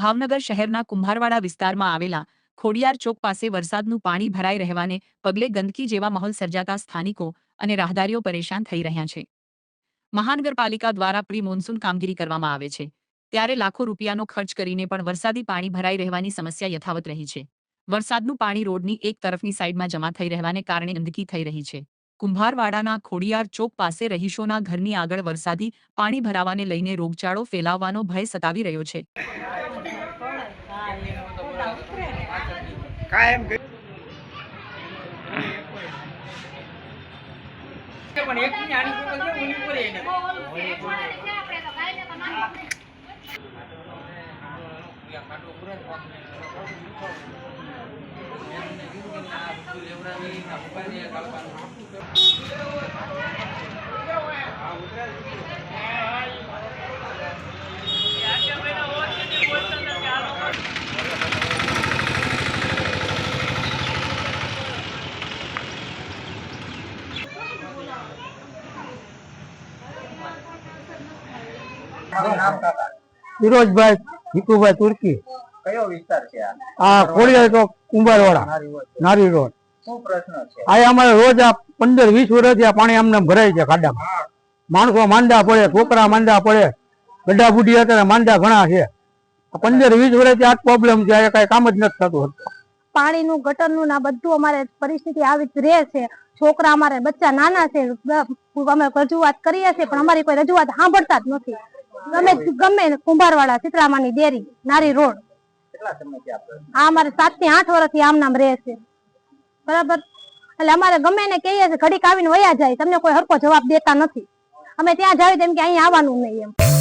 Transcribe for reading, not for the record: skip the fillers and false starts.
ભાવનગર શહેરના કુંભારવાડા વિસ્તારમાં આવેલા ખોડિયાર ચોક પાસે વરસાદનું પાણી ભરાઈ રહેવાને પગલે ગંદકી જેવા માહોલ સર્જાતા સ્થાનિકો અને રાહદારીઓ પરેશાન થઈ રહ્યા છે। મહાનગરપાલિકા દ્વારા પ્રી મોન્સૂન કામગીરી કરવામાં આવે છે ત્યારે લાખો રૂપિયાનો ખર્ચ કરીને પણ વરસાદી પાણી ભરાઈ રહેવાની સમસ્યા યથાવત રહી છે। વરસાદનું પાણી રોડની એક તરફની સાઈડમાં જમા થઈ રહેવાને કારણે ગંદકી થઈ રહી છે। કુંભારવાડાના ખોડિયાર ચોક પાસે રહીશોના ઘરની આગળ વરસાદી પાણી ભરાવાને લઈને રોગચાળો ફેલાવવાનો ભય સતાવી રહ્યો છે। ફિરોજભાઈ ભીખુભાઈ તુર્કી। કયો વિસ્તાર છે આ ખોડિયાર ચોક કુંભારવાડા નારી રોડ। શું પ્રશ્ન છે આ અમારે રોજ આ 15-20 વર્ષથી આ પાણી આમને ભરાય છે ખાડામાં। માણસો માંદા પડે, છોકરા માંદા પડે, ગड्ढा બુઢી અત્યારે માંદા ઘણા છે। 15-20 વર્ષથી આ પ્રોબ્લેમ છે, આ કઈ કામ જ નથી થતું। પાણીનું ગટરનું ના બધું અમારે પરિસ્થિતિ આવી જ રહે છે। છોકરા અમારે બચ્ચા નાના છે, અમે રજૂઆત કરીએ છીએ પણ અમારી કોઈ રજૂઆત સાંભળતા જ નથી। ગમે કુંભારવાડા સીતરામાની ડેરી નારી રોડ કેટલા સમયથી આ અમારે 7 થી 8 વર્ષથી આમ નામ રહે છે, બરાબર। એટલે અમારે ગમે ને કહીએ છીએ ઘડીક આવીને વયા જાય, તમને કોઈ હરખો જવાબ દેતા નથી। અમે ત્યાં જાવી તેમ કે અહીંયા આવવાનું નહીં એમ।